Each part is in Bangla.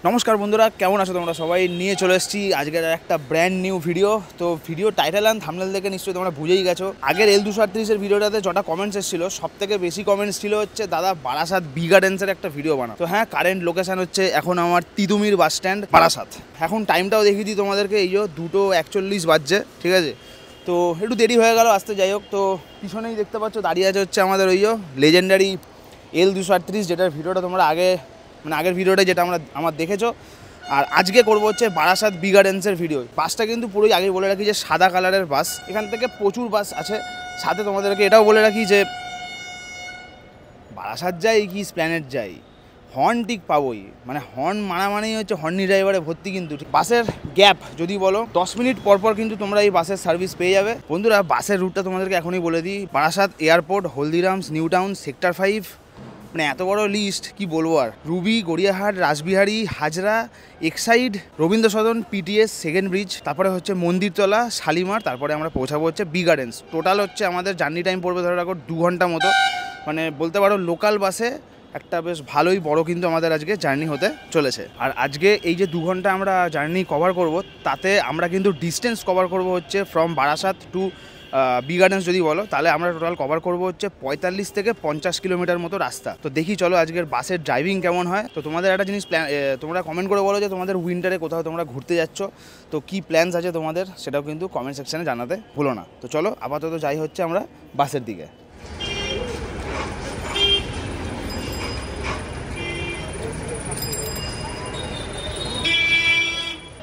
নমস্কার বন্ধুরা, কেমন আছো তোমরা সবাই? নিয়ে চলে এসেছি আজকের একটা ব্র্যান্ড নিউ ভিডিও। তো ভিডিও টাইটেল অ্যান্ড থাম্বনেল দেখে নিশ্চয়ই তোমরা বুঝেই গেছো। আগের L238-এর ভিডিওটাতে যটা কমেন্টস এসেছিল, সব থেকে বেশি কমেন্টস ছিল হচ্ছে দাদা বারাসাত বি গার্ডেন্সের একটা ভিডিও বানাও। তো হ্যাঁ, কারেন্ট লোকেশন হচ্ছে এখন আমার তিতুমির বাস স্ট্যান্ড, বারাসাত। এখন টাইমটাও দেখিয়ে দিই তোমাদেরকে, এই যে 2:41 বাজছে, ঠিক আছে? তো একটু দেরি হয়ে গেল আসতে। যাই হোক, তো পিছনেই দেখতে পাচ্ছ দাঁড়িয়ে আছে হচ্ছে আমাদের ওই লেজেন্ডারি L238, যেটার ভিডিওটা তোমরা আগের ভিডিওটা যেটা আমার দেখেছো। আর আজকে করবো হচ্ছে বারাসাত বি গার্ডেন্সের ভিডিও। বাসটা কিন্তু পুরোই আগে বলে রাখি যে সাদা কালারের বাস। এখান থেকে প্রচুর বাস আছে। সাথে তোমাদেরকে এটাও বলে রাখি যে বারাসাত যাই কি স্প্ল্যানেড যাই, হর্ন ঠিক পাবোই। মানে হর্ন মানেই হচ্ছে হর্নি ড্রাইভারে ভর্তি। কিন্তু বাসের গ্যাপ যদি বলো 10 মিনিট পর কিন্তু তোমরা এই বাসের সার্ভিস পেয়ে যাবে। বন্ধুরা, বাসের রুটটা তোমাদেরকে এখনই বলে দিই। Barasat airport, Haldiram's, new town, sector 5, মানে এত বড় লিস্ট কি বলবো আর। Ruby, Gariahat, Rashbehari, Hazra, Exide, Rabindra Sadan, PTS, second bridge, তারপরে হচ্ছে মন্দিরতলা, শালিমার, তারপরে আমরা পৌঁছাবো হচ্ছে বি গার্ডেন্স। টোটাল হচ্ছে আমাদের জার্নি টাইম পড়বে ধরে রাখো 2 ঘন্টা মতো। মানে বলতে পারো লোকাল বাসে একটা বেশ ভালোই বড় কিন্তু আমাদের আজকে জার্নি হতে চলেছে। আর আজকে এই যে 2 ঘন্টা আমরা জার্নি কভার করব, তাতে আমরা কিন্তু ডিস্টেন্স কভার করব হচ্ছে from Barasat to B gardens. যদি বলো তাহলে আমরা টোটাল কভার করবো হচ্ছে 45 থেকে 50 কিলোমিটার মতো রাস্তা। তো দেখি চলো আজকের বাসের ড্রাইভিং কেমন হয়। তো তোমাদের একটা জিনিস তোমরা কমেন্ট করে বলো যে তোমাদের উইন্টারে কোথাও তোমরা ঘুরতে যাচ্ছ, তো কি প্ল্যানস আছে তোমাদের, সেটাও কিন্তু কমেন্ট সেকশানে জানাতে ভুলো না। তো চলো আপাতত যাই হচ্ছে আমরা বাসের দিকে।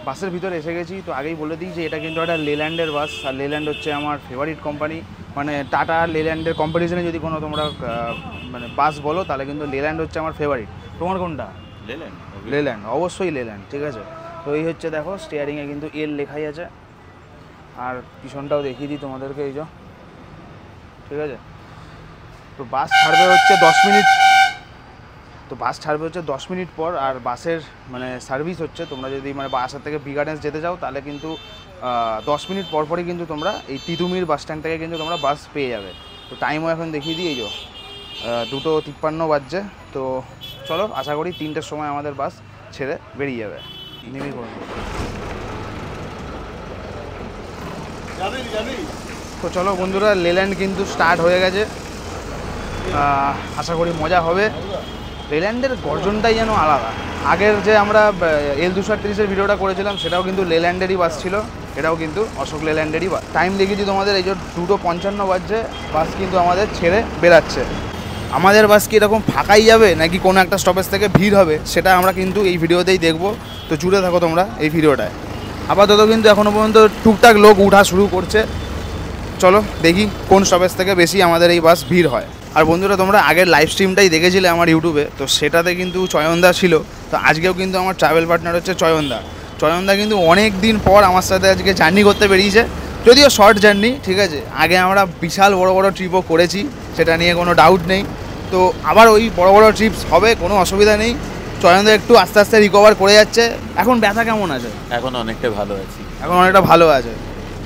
বাসের ভিতরে এসে গেছি। তো আগেই বলে দিই যে এটা কিন্তু একটা লেল্যান্ডের বাস। আর লেল্যান্ড হচ্ছে আমার ফেভারিট কোম্পানি। মানে টাটা লেল্যান্ডের কম্পারিজনে যদি কোনো তোমরা মানে বাস বলো, তাহলে কিন্তু লেল্যান্ড হচ্ছে আমার ফেভারিট। তোমার কোনটা? লেল্যান্ড, অবশ্যই লেল্যান্ড, ঠিক আছে। তো এই হচ্ছে দেখো, স্টিয়ারিংয়ে কিন্তু এল লেখাই আছে। আর পিছনটাও দেখিয়ে দিই তোমাদেরকে, এই যে, ঠিক আছে। তো বাস ছাড়বে হচ্ছে 10 মিনিট পর। আর বাসের মানে সার্ভিস হচ্ছে, তোমরা যদি মানে বারাসাত থেকে বি গার্ডেন্স যেতে যাও, তাহলে কিন্তু 10 মিনিট পরই কিন্তু তোমরা এই তিতুমির বাস স্ট্যান্ড থেকে কিন্তু তোমরা বাস পেয়ে যাবে। তো টাইমও এখন দেখিয়ে দিই, এই যে 2:53 বাজছে। তো চলো, আশা করি 3টের সময় আমাদের বাস ছেড়ে বেরিয়ে যাবে। নেমে করুন। তো চলো বন্ধুরা, লেল্যান্ড কিন্তু স্টার্ট হয়ে গেছে। আশা করি মজা হবে। লেল্যান্ডের গর্জনটাই যেন আলাদা। আগের যে আমরা L238-এর ভিডিওটা করেছিলাম, সেটাও কিন্তু লেল্যান্ডেরই বাস ছিল। এটাও কিন্তু অশোক লেল্যান্ডেরই বাস। টাইম দেখেছি তোমাদের, এই যে 2:55 বাজছে। বাস কিন্তু আমাদের ছেড়ে বেরাচ্ছে। আমাদের বাস কি এরকম ফাঁকাই যাবে নাকি কোনো একটা স্টপেজ থেকে ভিড় হবে, সেটা আমরা কিন্তু এই ভিডিওতেই দেখবো। তো জুড়ে থাকো তোমরা এই ভিডিওটায়। আপাতত কিন্তু এখনও পর্যন্ত টুকটাক লোক উঠা শুরু করছে। চলো দেখি কোন স্টপেজ থেকে বেশি আমাদের এই বাস ভিড় হয়। আর বন্ধুরা, তোমরা আগের লাইভ স্ট্রিমটাই দেখেছিলে আমার ইউটিউবে, তো সেটাতে কিন্তু চয়নদা ছিল। তো আজকেও কিন্তু আমার ট্রাভেল পার্টনার হচ্ছে চয়নদা কিন্তু অনেক দিন পর আমার সাথে আজকে জার্নি করতে বেরিয়েছে। যদিও শর্ট জার্নি, ঠিক আছে। আগে আমরা বিশাল বড় বড় ট্রিপও করেছি, সেটা নিয়ে কোনো ডাউট নেই। তো আবার ওই বড় বড় ট্রিপস হবে, কোনো অসুবিধা নেই। চয়নদা একটু আস্তে আস্তে রিকভার করে যাচ্ছে। এখন ব্যথা কেমন আছে? এখন অনেকটা ভালো আছে,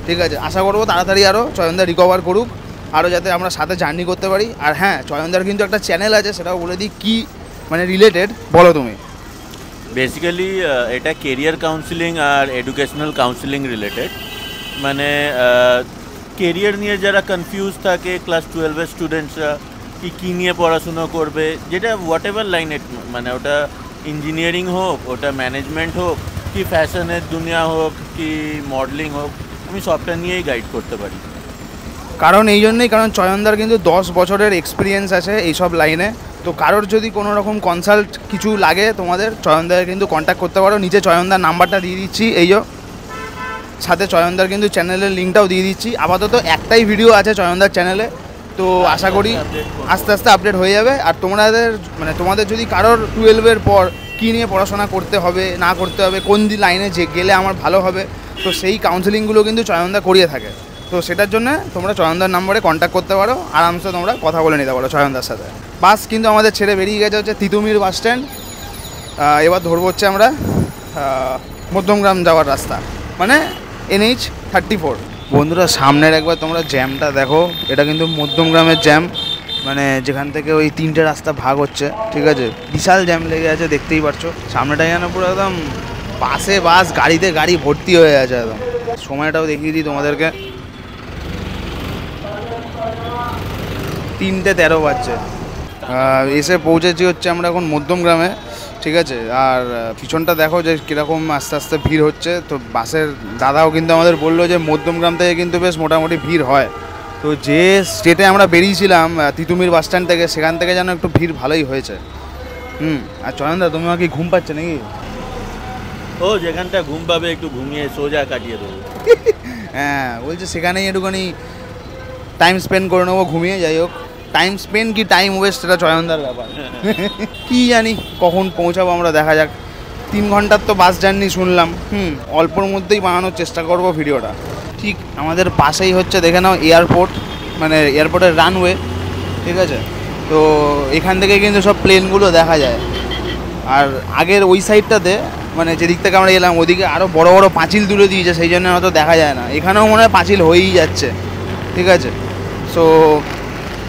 ঠিক আছে। আশা করবো তাড়াতাড়ি আরও চয়নদা রিকভার করুক, আরও যাতে আমরা সাথে জার্নি করতে পারি। আর হ্যাঁ, চয়নদার কিন্তু একটা চ্যানেল আছে, সেটাও বলে দিই। কি মানে রিলেটেড বলো তুমি? বেসিক্যালি এটা কেরিয়ার কাউন্সিলিং আর এডুকেশনাল কাউন্সিলিং রিলেটেড। মানে কেরিয়ার নিয়ে যারা কনফিউজ থাকে, ক্লাস 12-এর স্টুডেন্টসরা কী নিয়ে পড়াশুনো করবে, যেটা হোয়াট এভার লাইনে, মানে ওটা ইঞ্জিনিয়ারিং হোক, ওটা ম্যানেজমেন্ট হোক, কি ফ্যাশনের দুনিয়া হোক, কি মডেলিং হোক, আমি সবটা নিয়েই গাইড করতে পারি। কারণ চয়নদার কিন্তু 10 বছরের এক্সপিরিয়েন্স আছে এইসব লাইনে। তো কারোর যদি কোনো রকম কনসাল্ট কিছু লাগে, তোমাদের চয়নদাকে কিন্তু কন্ট্যাক্ট করতে পারো। নিচে চয়নদার নাম্বারটা দিয়ে দিচ্ছি, এই সাথে চয়নদার কিন্তু চ্যানেলের লিঙ্কটাও দিয়ে দিচ্ছি। আপাতত একটাই ভিডিও আছে চয়নদার চ্যানেলে, তো আশা করি আস্তে আস্তে আপডেট হয়ে যাবে। আর তোমাদের যদি কারোর 12-এর পর কী নিয়ে পড়াশোনা করতে হবে না করতে হবে, কোন লাইনে গেলে আমার ভালো হবে, তো সেই কাউন্সেলিংগুলো কিন্তু চয়নদা করিয়ে থাকে। তো সেটার জন্য তোমরা চয়নদার নম্বরে কন্ট্যাক্ট করতে পারো, আরামসে তোমরা কথা বলে নিতে পারো চয়নদার সাথে। বাস কিন্তু আমাদের ছেড়ে বেরিয়ে গেছে হচ্ছে তিতুমির বাস স্ট্যান্ড। এবার ধরবো হচ্ছে আমরা মধ্যমগ্রাম যাওয়ার রাস্তা, মানে NH-34। বন্ধুরা, সামনের একবার তোমরা জ্যামটা দেখো। এটা কিন্তু মধ্যমগ্রামের জ্যাম। মানে যেখান থেকে ওই 3টে রাস্তা ভাগ হচ্ছে, ঠিক আছে, বিশাল জ্যাম লেগে আছে, দেখতেই পারছো। সামনেটা যেন পুরো একদম বাসে বাস, গাড়িতে গাড়ি ভর্তি হয়ে আছে একদম। সময়টাও দেখিয়ে দিই তোমাদেরকে, 3:13 বাজছে। এসে পৌঁছেছি হচ্ছে আমরা এখন মধ্যমগ্রামে, ঠিক আছে। আর পিছনটা দেখো যে কীরকম আস্তে আস্তে ভিড় হচ্ছে। তো বাসের দাদাও কিন্তু আমাদের বললো যে মধ্যমগ্রাম থেকে কিন্তু বেশ মোটামুটি ভিড় হয়। তো যে স্টেটে আমরা বেরিয়েছিলাম তিতুমির বাস স্ট্যান্ড থেকে, সেখান থেকে যেন একটু ভিড় ভালোই হয়েছে। আর চয়নদা, তুমি আমাকে ঘুম পাচ্ছে নাকি? ও যেখানটা ঘুম পাবে একটু ঘুমিয়ে সোজা কাটিয়ে দেবো। হ্যাঁ, বলছে সেখানেই একটুখানি টাইম স্পেন্ড করে নেবো ঘুমিয়ে। যাই হোক, টাইম স্পেন্ড কি টাইম ওয়েস্ট, এটা চয়নদার ব্যাপার। কি জানি কখন পৌঁছাবো আমরা, দেখা যাক। 3 ঘন্টার তো বাস জার্নি শুনলাম। অল্পর মধ্যেই বানানোর চেষ্টা করব ভিডিওটা। ঠিক আমাদের পাশেই হচ্ছে, দেখে নাও, এয়ারপোর্ট, মানে এয়ারপোর্টের রানওয়ে, ঠিক আছে। তো এখান থেকে কিন্তু সব প্লেনগুলো দেখা যায়। আর আগের ওই সাইডটাতে, মানে যেদিক থেকে আমরা এলাম, ওদিকে আরও বড় বড় পাঁচিল তুলে দিয়েছে, সেই জন্য হয়তো দেখা যায় না। এখানেও মনে হয় পাঁচিল হয়েই যাচ্ছে, ঠিক আছে। সো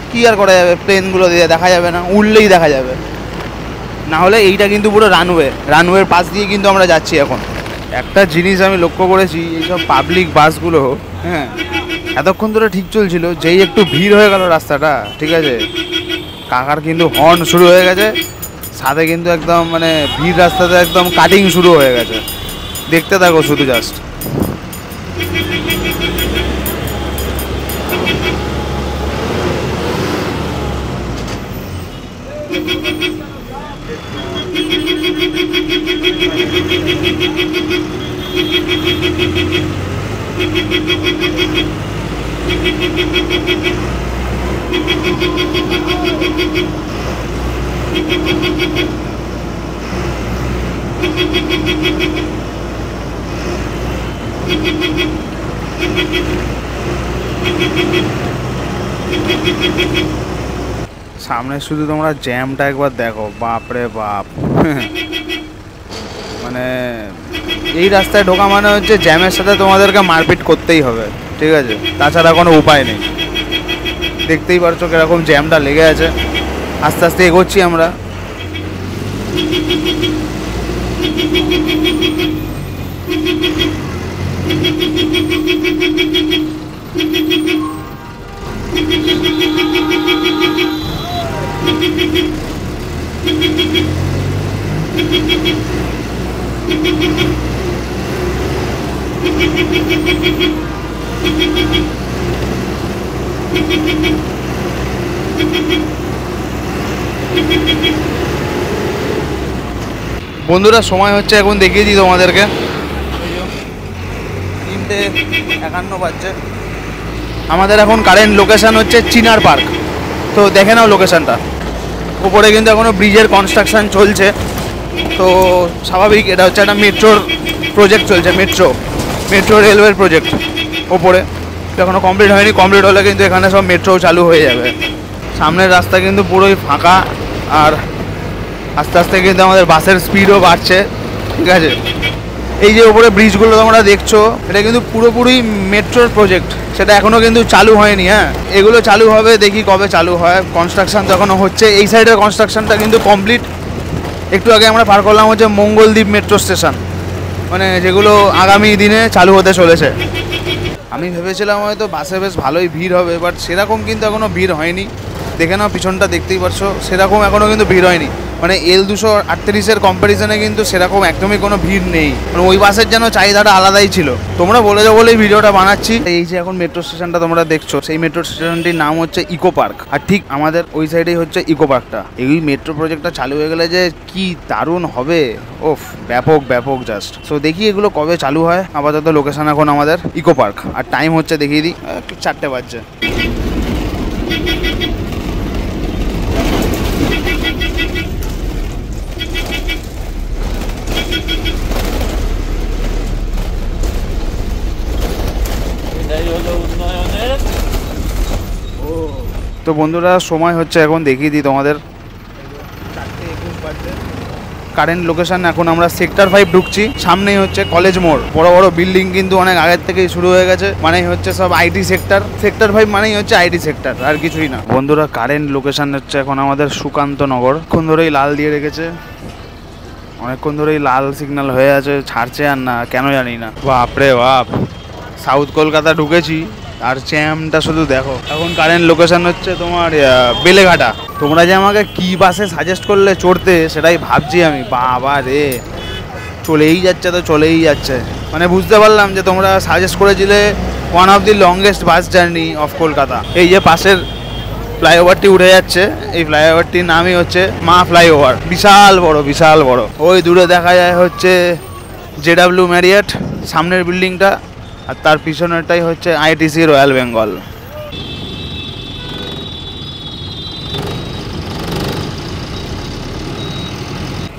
কী আর করা যাবে, প্লেনগুলো দিয়ে দেখা যাবে না, উড়লেই দেখা যাবে। না হলে এইটা কিন্তু পুরো রানওয়ের পাশ দিয়ে কিন্তু আমরা যাচ্ছি এখন। একটা জিনিস আমি লক্ষ্য করেছি, এইসব পাবলিক বাসগুলো, হ্যাঁ, এতক্ষণ ধরে ঠিক চলছিল, যেই একটু ভিড় হয়ে গেল রাস্তাটা, ঠিক আছে, কাকার কিন্তু হর্ন শুরু হয়ে গেছে, সাথে কিন্তু একদম মানে ভিড় রাস্তাতে একদম কাটিং শুরু হয়ে গেছে। দেখতে থাকো শুধু জাস্ট। সামনে শুধু তোমরা জ্যামটা একবার দেখো, বাপরে বাপ। মানে এই রাস্তায় ঢোকা মানে হচ্ছে জ্যামের সাথে তোমাদেরকে মারপিট করতেই হবে, ঠিক আছে, তাছাড়া কোনো উপায় নেই। দেখতেই পারছো কিরকম জ্যামটা লেগে আছে। আস্তে আস্তে এগোচ্ছি আমরা। বন্ধুরা, সময় হচ্ছে এখন দেখিয়ে দিই তোমাদেরকে, 3:51 বাজছে। আমাদের এখন কারেন্ট লোকেশান হচ্ছে চিনার পার্ক। তো দেখে নাও লোকেশানটা। উপরে কিন্তু এখনও ব্রিজের কনস্ট্রাকশান চলছে। তো স্বাভাবিক, এটা হচ্ছে একটা মেট্রোর প্রজেক্ট চলছে, মেট্রো রেলওয়ের প্রজেক্ট ওপরে। এখনও কমপ্লিট হয়নি, কমপ্লিট হলে কিন্তু এখানে সব মেট্রো চালু হয়ে যাবে। সামনের রাস্তা কিন্তু পুরোই ফাঁকা, আর আস্তে আস্তে কিন্তু আমাদের বাসের স্পিডও বাড়ছে, ঠিক আছে। এই যে উপরে ব্রিজগুলো তোমরা দেখছো, এটা কিন্তু পুরোপুরি মেট্রোর প্রজেক্ট, সেটা এখনও কিন্তু চালু হয়নি। হ্যাঁ, এগুলো চালু হবে, দেখি কবে চালু হয়। কনস্ট্রাকশান তো এখনও হচ্ছে। এই সাইডের কনস্ট্রাকশানটা কিন্তু কমপ্লিট। একটু আগে আমরা পার করলাম হচ্ছে মঙ্গলদ্বীপ মেট্রো স্টেশন, মানে যেগুলো আগামী দিনে চালু হতে চলেছে। আমি ভেবেছিলাম হয়তো বাসে বেশ ভালোই ভিড় হবে, বাট সেরকম কিন্তু এখনও ভিড় হয়নি। দেখে নাও পিছনটা, দেখতেই পাচ্ছ, সেরকম এখনও কিন্তু ভিড় হয়নি। মানে L238-এর কম্প্যারিজনে কিন্তু সেরকম একদমই কোনো ভিড় নেই। মানে ওই বাসের যেন চাহিদাটা আলাদাই ছিল। তোমরা বলেছো বলেই ভিডিওটা বানাচ্ছি। এই যে এখন মেট্রো স্টেশনটা তোমরা দেখছো, সেই মেট্রো স্টেশনটির নাম হচ্ছে ইকো পার্ক। আর ঠিক আমাদের ওই সাইডেই হচ্ছে ইকো পার্কটা। এই মেট্রো প্রজেক্টটা চালু হয়ে গেলে যে কি দারুণ হবে, ওফ, ব্যাপক জাস্ট। সো দেখি এগুলো কবে চালু হয়। আপাতত লোকেশন এখন আমাদের ইকো পার্ক, আর টাইম হচ্ছে দেখিয়ে দিই, 4টে বাজছে। তো বন্ধুরা, সময় হচ্ছে এখন দেখিয়ে দিই তোমাদের, 4:21 বাজছে। Current location. এখন আমরা সেক্টর 5 ঢুকছি, সামনেই হচ্ছে কলেজ মোড়। বড় বড় বিল্ডিং কিন্তু অনেক আগের থেকেই শুরু হয়ে গেছে, মানেই হচ্ছে সব আইটি সেক্টর। সেক্টর 5 মানেই হচ্ছে আইটি সেক্টর, আর কিছুই না। বন্ধুরা কারেন্ট লোকেশন হচ্ছে এখন আমাদের সুকান্ত নগর। অনেকক্ষণ ধরেই লাল দিয়ে রেখেছে, অনেকক্ষণ ধরেই লাল সিগন্যাল হয়ে আছে, ছাড়ছে আর না, কেন জানি না। বাপরে বাপ, সাউথ কলকাতা ঢুকেছি আর জ্যামটা শুধু দেখো। এখন কারেন্ট লোকেশন হচ্ছে তোমার বেলেঘাটা। তোমরা যে আমাকে কি বাসে সাজেস্ট করলে চড়তে, সেটাই ভাবছি আমি। বাবা রে, চলেই যাচ্ছে তো চলেই যাচ্ছে। মানে বুঝতে পারলাম যে তোমরা সাজেস্ট করেছিলে one of the longest bus journey of Kolkata. এই যে পাশের ফ্লাইওভারটি উঠে যাচ্ছে, এই ফ্লাইওভারটির নামই হচ্ছে মা ফ্লাইওভার। বিশাল বড়, বিশাল বড়। ওই দূরে দেখা যায় হচ্ছে JW ম্যারিয়ট, সামনের বিল্ডিংটা, আর তার পিছনেরটাই হচ্ছে ITC royal Bengal.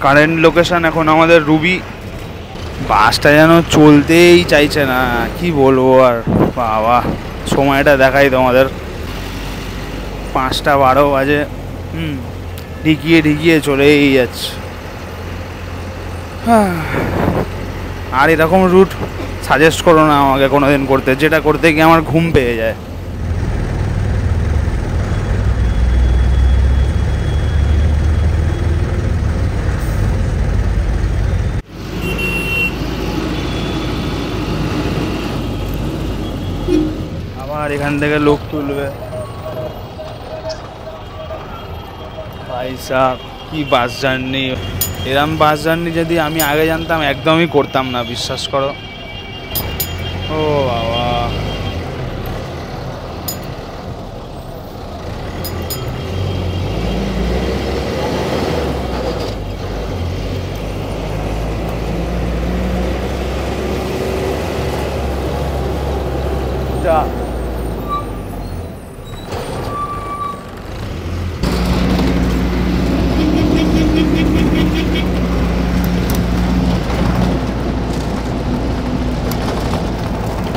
Current location এখন আমাদের রুবি। বাসটা যেন চলতেই চাইছে না, কি বলবো আর। বাবা, সময়টা দেখাই তোমাদের, 5:12 বাজে। ঢিকিয়ে ঢিকিয়ে চলেই যাচ্ছে। আর এরকম রুট সাজেস্ট করো না আমাকে কোনোদিন করতে, যেটা করতে গিয়ে আমার ঘুম পেয়ে যায়। আবার এখান থেকে লোক তুলবে। ভাই সাহেব, কি বাস জার্নি! এরম বাস জার্নি যদি আমি আগে জানতাম একদমই করতাম না, বিশ্বাস করো। ও বাবা,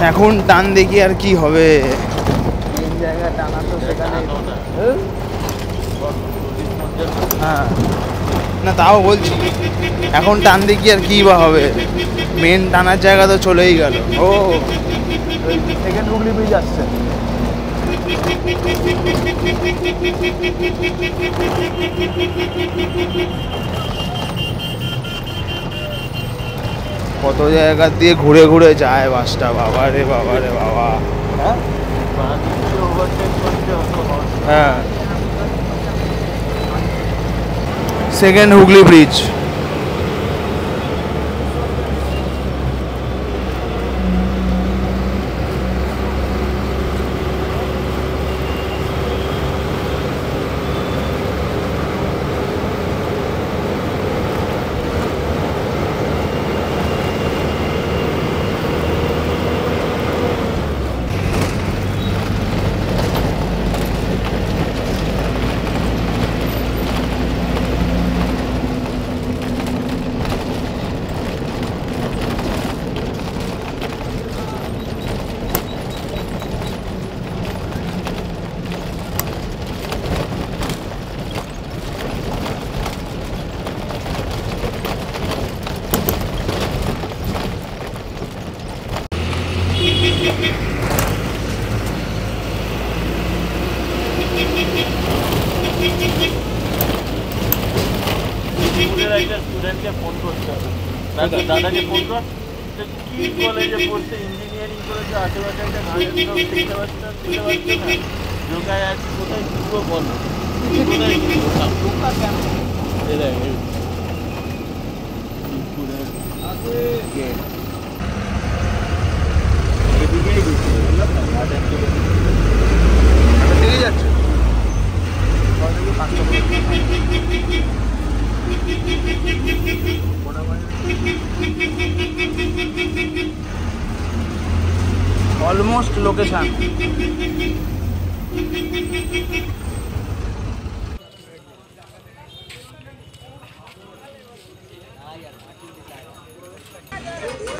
এখন টান দেখি আর কি হবে। জায়গা টানা তো সেখানে, হ্যাঁ না তাও বলছি, এখন টান দেখি আর কি বা হবে। মেন টানার জায়গা তো চলেই গেল। ও, সেকেন্ড হুগলি ব্রিজ আসছে। কত জায়গা দিয়ে ঘুরে ঘুরে যায় বাসটা। বাবা রে বাবা রে বাবা। হ্যাঁ, সেকেন্ড হুগলি ব্রিজ। স্টুডেন্টকে ফোন করতে হবে, দাদাকে ফোন কর, কি কলেজে পড়ছে, ইঞ্জিনিয়ারিং করেছে, আশেপাশে একটা গাড়ি শিখতে পারছে না, যোগায় আছে, কোথায় শিখবো বলো, কোথায় শিখবো কেন? যাচ্ছে অলমোস্ট লোকেশন।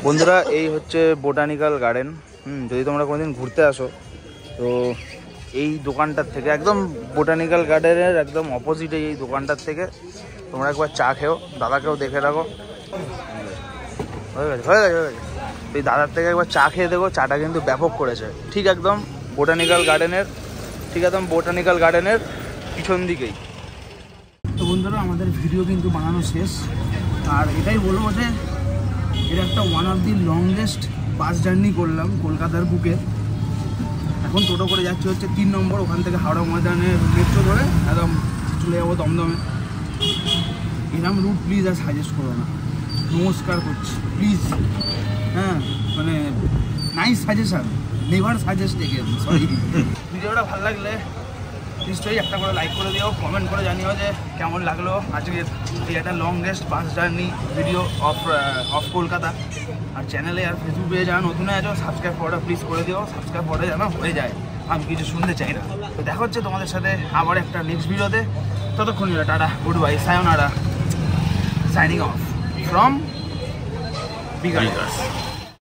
বন্ধুরা, এই হচ্ছে বোটানিক্যাল গার্ডেন। যদি তোমরা কোনোদিন ঘুরতে আসো তো এই দোকানটার থেকে, একদম বোটানিক্যাল গার্ডেনের একদম অপোজিটে এই দোকানটার থেকে তোমরা একবার চা খেও, দাদাকেও দেখে রাখো। হয়ে গেছে হয়ে গেছে হয়ে গেছে। এই দাদার থেকে একবার চা খেয়ে দেখো, চাটা কিন্তু ব্যাপক করেছে। ঠিক একদম বোটানিক্যাল গার্ডেনের পিছন দিকেই। তো বন্ধুরা আমাদের ভিডিও কিন্তু বানানো শেষ, আর এটাই বলবো যে এটা একটা one of the longest bus journey করলাম কলকাতার বুকে। এখন টোটো করে যাচ্ছি হচ্ছে 3 নম্বর, ওখান থেকে হাওড়া ময়দানের মেট্রো ধরে একদম চলে যাবো দমদমে। এরকম রুট প্লিজ আর সাজেস্ট করো না, নমস্কার করছি প্লিজ। হ্যাঁ মানে nice suggestion, never suggest again, sorry. ভিডিওটা ভালো লাগলে নিশ্চয়ই একটা করে লাইক করে দিও, কমেন্ট করে জানিও যে কেমন লাগলো আজকের এই একটা longest bus journey video of Kolkata. আর চ্যানেলে আর ফেসবুক পেজে যারা নতুন আছো সাবস্ক্রাইব করাটা প্লিজ করে দিও, সাবস্ক্রাইব করে যেন হয়ে যায়, আমি কিছু শুনতে চাই না। তো দেখা হচ্ছে তোমাদের সাথে আবার একটা নেক্সট ভিডিওতে। ততক্ষণ tata, good bye, সায়োনারা, signing off from বিগার্স।